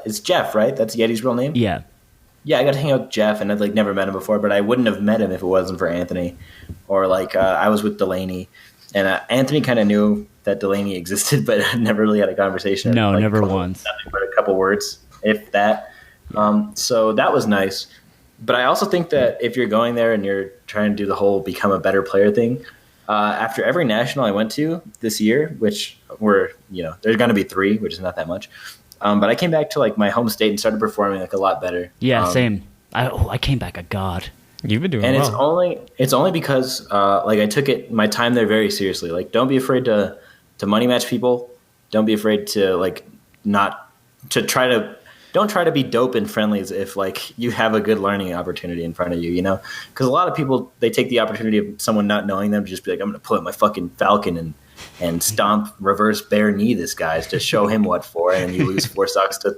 it's Jeff, right? That's Yeti's real name? Yeah. Yeah, I got to hang out with Jeff, and I'd like never met him before, but I wouldn't have met him if it wasn't for Anthony. Or like I was with Delaney, and Anthony kind of knew that Delaney existed, but never really had a conversation. No, like, never once. Nothing but a couple words, if that. So that was nice. But I also think that if you're going there and you're trying to do the whole become a better player thing, after every national I went to this year, which were, there's going to be 3, which is not that much. But I came back to like my home state and started performing like a lot better. Yeah, same. I came back a god. You've been doing and well. It's only because like I took my time there very seriously. Like, don't be afraid to money match people. Don't be afraid to don't try to be dope and friendly as if like you have a good learning opportunity in front of you, because a lot of people, they take the opportunity of someone not knowing them to just be like, I'm going to pull out my fucking Falcon and stomp reverse bare knee this guy's to show him what for, and you lose 4 stocks to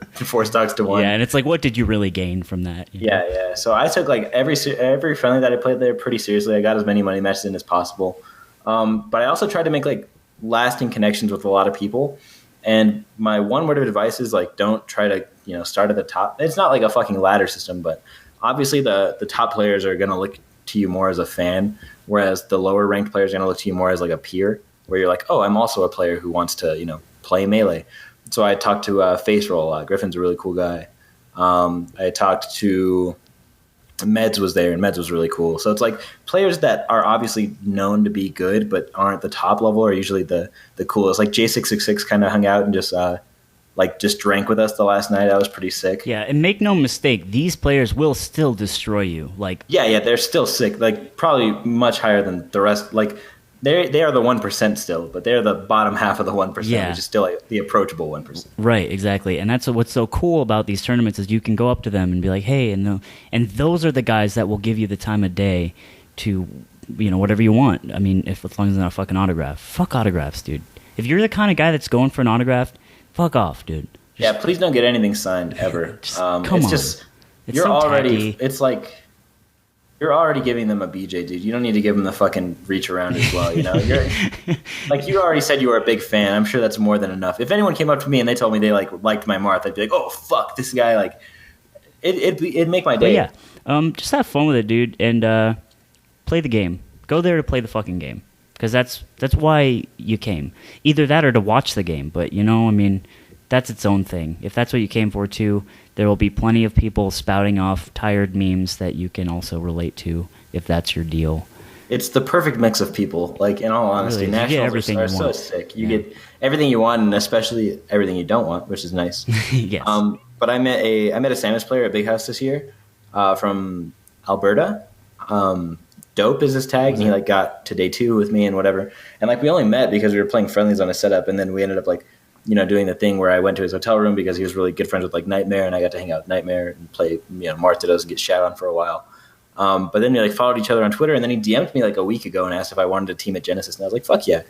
1. Yeah, and it's like, what did you really gain from that? Yeah. So I took like every friendly that I played there pretty seriously. I got as many money matches in as possible, but I also tried to make like lasting connections with a lot of people. And my one word of advice is like, don't try to start at the top. It's not like a fucking ladder system, but obviously the top players are going to look to you more as a fan, whereas the lower ranked players are going to look to you more as like a peer, where you're like, oh, I'm also a player who wants to, play Melee. So I talked to Face Roll a lot. Griffin's a really cool guy. I talked to Meds was there, and Meds was really cool. So it's like players that are obviously known to be good, but aren't the top level are usually the coolest. Like J666 kind of hung out and just drank with us the last night. That was pretty sick. Yeah, and make no mistake, these players will still destroy you. Like, yeah, they're still sick. Like, probably much higher than the rest. Like, they are the 1% still, but they're the bottom half of the 1%, which is still like the approachable 1%. Right, exactly. And that's what's so cool about these tournaments is you can go up to them and be like, hey, and those are the guys that will give you the time of day to, whatever you want. I mean, as long as it's not a fucking autograph. Fuck autographs, dude. If you're the kind of guy that's going for an autograph, fuck off, dude. Please don't get anything signed ever. Come on. It's so already tacky. It's like you're already giving them a BJ, dude. You don't need to give them the fucking reach around as well. You're like, you already said you were a big fan. I'm sure that's more than enough. If anyone came up to me and they told me they liked my Marth, I'd be like, oh fuck, this guy, like it'd make my day. But yeah, just have fun with it, dude, and play the game. Go there to play the fucking game. Because that's why you came. Either that or to watch the game. But, that's its own thing. If that's what you came for, too, there will be plenty of people spouting off tired memes that you can also relate to, if that's your deal. It's the perfect mix of people. Like, in all honesty, really, nationals are so sick. You get everything you want, and especially everything you don't want, which is nice. Yes. But I met a Samus player at Big House this year from Alberta. Dope is his tag, and he like got to day 2 with me and whatever. And like we only met because we were playing friendlies on a setup, and then we ended up like, doing the thing where I went to his hotel room because he was really good friends with like Nightmare, and I got to hang out with Nightmare and play Martidos and get shat on for a while. But then we like followed each other on Twitter, and then he DM'd me like a week ago and asked if I wanted to team at Genesis, and I was like, fuck yeah.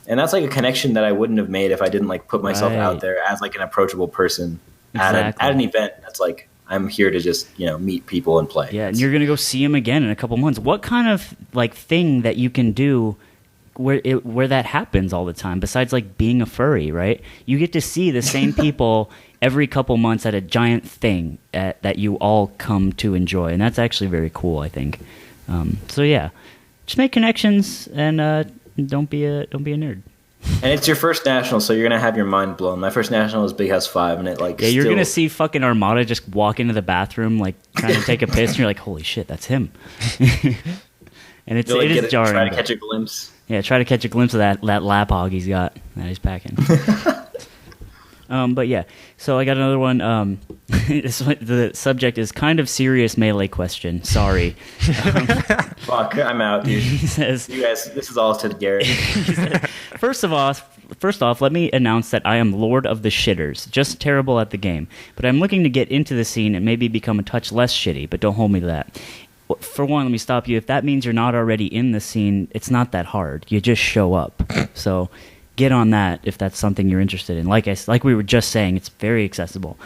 And that's like a connection that I wouldn't have made if I didn't like put myself out there as like an approachable person at an event that's like, I'm here to just, meet people and play. Yeah, and you're going to go see him again in a couple months. What kind of like thing that you can do where that happens all the time besides like being a furry, right? You get to see the same people every couple months at a giant thing that you all come to enjoy, and that's actually very cool, I think. So yeah, just make connections and don't be a nerd. And it's your first national, so you're gonna have your mind blown. My first national was Big House 5, and it like you're gonna see fucking Armada just walk into the bathroom like trying to take a piss, and you're like, holy shit, that's him. And it is jarring. Try to catch a glimpse. Yeah, try to catch a glimpse of that lap hog he's got that he's packing. But yeah, so I got another one. The subject is kind of serious melee question. Sorry. Fuck, I'm out, dude. He says, "You guys, this is all to Garrett." He said, First off, let me announce that I am Lord of the Shitters, just terrible at the game. But I'm looking to get into the scene and maybe become a touch less shitty, but don't hold me to that. For one, let me stop you. If that means you're not already in the scene, it's not that hard. You just show up. So get on that if that's something you're interested in. Like we were just saying, it's very accessible.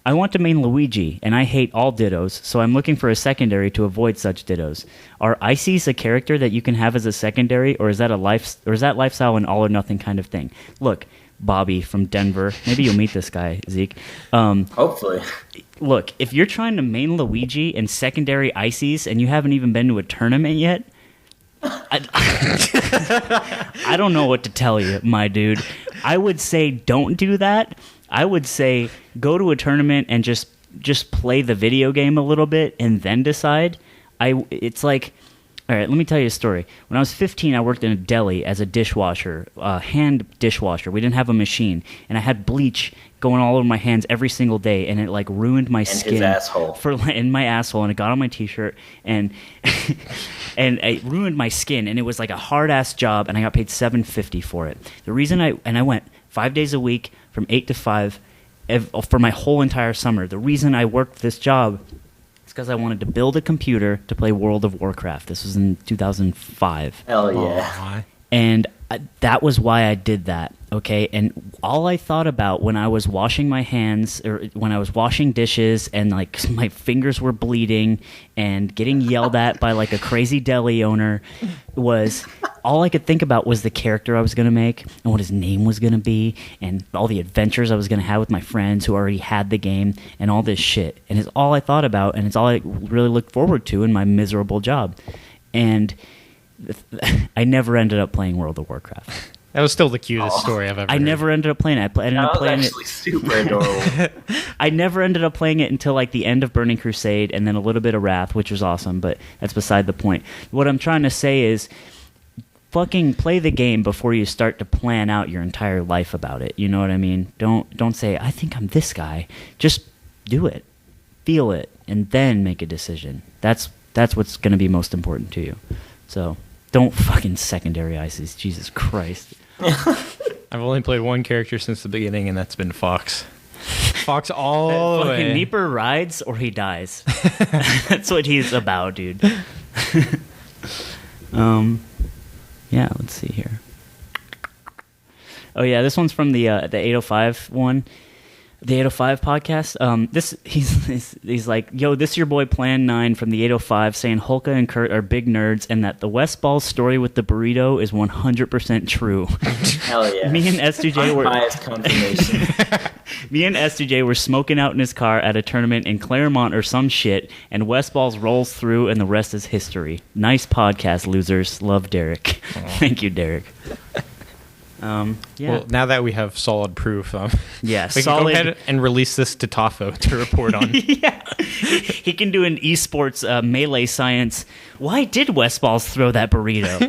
I want to main Luigi, and I hate all dittos, so I'm looking for a secondary to avoid such dittos. Are Ices a character that you can have as a secondary, or is that lifestyle an all or nothing kind of thing? Look, Bobby from Denver, maybe you'll meet this guy, Zeke. Hopefully. Look, if you're trying to main Luigi and secondary Ices, and you haven't even been to a tournament yet, I don't know what to tell you, my dude. I would say don't do that. I would say go to a tournament and just play the video game a little bit and then decide. It's like, all right, let me tell you a story. When I was 15, I worked in a deli as a dishwasher, hand dishwasher. We didn't have a machine, and I had bleach going all over my hands every single day, and it like ruined my skin. His asshole. In my asshole, and it got on my t-shirt, and and it ruined my skin, and it was like a hard ass job, and I got paid $7.50 for it. The reason I went 5 days a week from 8 to 5 for my whole entire summer. The reason I worked this job is because I wanted to build a computer to play World of Warcraft. This was in 2005. Hell yeah. And that was why I did that, okay? And all I thought about when I was washing my hands, or when I was washing dishes, and like my fingers were bleeding and getting yelled at by like a crazy deli owner, was all I could think about was the character I was going to make and what his name was going to be and all the adventures I was going to have with my friends who already had the game and all this shit. And it's all I thought about, and it's all I really looked forward to in my miserable job. And I never ended up playing World of Warcraft. That was still the cutest story I've ever heard. I never ended up playing it. I ended up playing actually super adorable. I never ended up playing it until like the end of Burning Crusade and then a little bit of Wrath, which was awesome, but that's beside the point. What I'm trying to say is fucking play the game before you start to plan out your entire life about it. You know what I mean? Don't say, I think I'm this guy. Just do it. Feel it. And then make a decision. That's what's going to be most important to you. So don't fucking secondary ISIS. Jesus Christ. I've only played one character since the beginning, and that's been Fox. Fox all the way. Neeper rides or he dies. That's what he's about, dude. Yeah, let's see here. Oh yeah, this one's from the 805 one. The 805 podcast. He's like, yo, this is your boy Plan 9 from the 805 saying Hulka and Kurt are big nerds and that the West Ball story with the burrito is 100% true. Hell yeah. Me and S2J were unbiased confirmation. Me and S2J were smoking out in his car at a tournament in Claremont or some shit, and West Balls rolls through and the rest is history. Nice podcast, losers. Love, Derek. Thank you, Derek. Yeah. Well, now that we have solid proof, yeah, we can go ahead and release this to Tafo to report on. Yeah, he can do an esports melee science. Why did West Balls throw that burrito?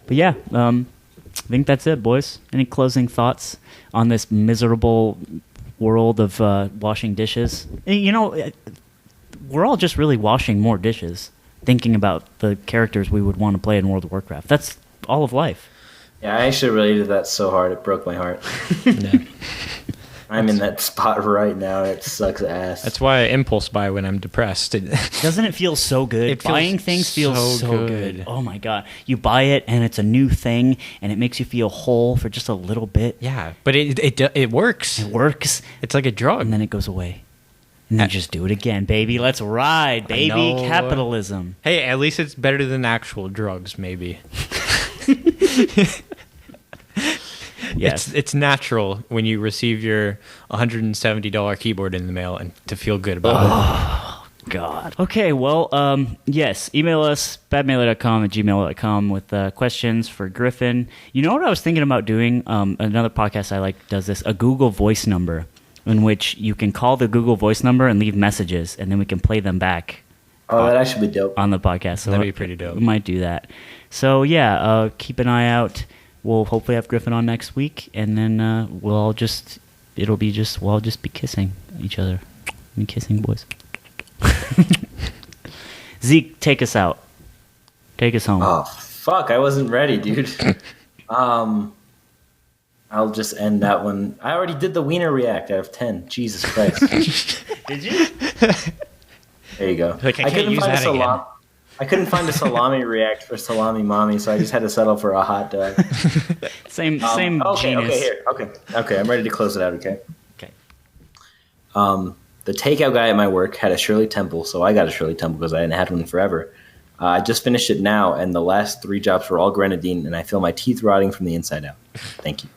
But yeah, I think that's it, boys. Any closing thoughts on this miserable world of washing dishes? You know, we're all just really washing more dishes. thinking about the characters we would want to play in World of Warcraft. That's all of life. Yeah, I actually related to that so hard. It broke my heart. Yeah. I'm in that spot right now. It sucks ass. That's why I impulse buy when I'm depressed. Doesn't it feel so good? Buying things feels so good. Oh my god. You buy it and it's a new thing and it makes you feel whole for just a little bit. Yeah, but it works. It works. It's like a drug. And then it goes away. And then just do it again, baby. Let's ride, baby. Capitalism. Hey, at least it's better than actual drugs, maybe. Yes. It's natural when you receive your $170 keyboard in the mail and to feel good about it. Oh, God. Okay, well, yes. Email us, badmailer.com@gmail.com with questions for Griffin. You know what I was thinking about doing? Another podcast I like does this, a Google Voice number, in which you can call the Google Voice number and leave messages, and then we can play them back. Oh, that actually be dope. On the podcast. So that'd be pretty dope. We might do that. So, yeah, keep an eye out. We'll hopefully have Griffin on next week, and then we'll just be kissing each other. I mean, kissing boys. Zeke, take us out. Take us home. Oh, fuck. I wasn't ready, dude. I'll just end that one. I already did the wiener react out of 10. Jesus Christ. Did you? There you go. Like, I can't use that again. I couldn't find a salami react for Salami Mommy, so I just had to settle for a hot dog. Same okay, genus. Okay, here. Okay, I'm ready to close it out, okay? Okay. The takeout guy at my work had a Shirley Temple, so I got a Shirley Temple because I hadn't had one in forever. I just finished it now, and the last 3 drops were all grenadine, and I feel my teeth rotting from the inside out. Thank you.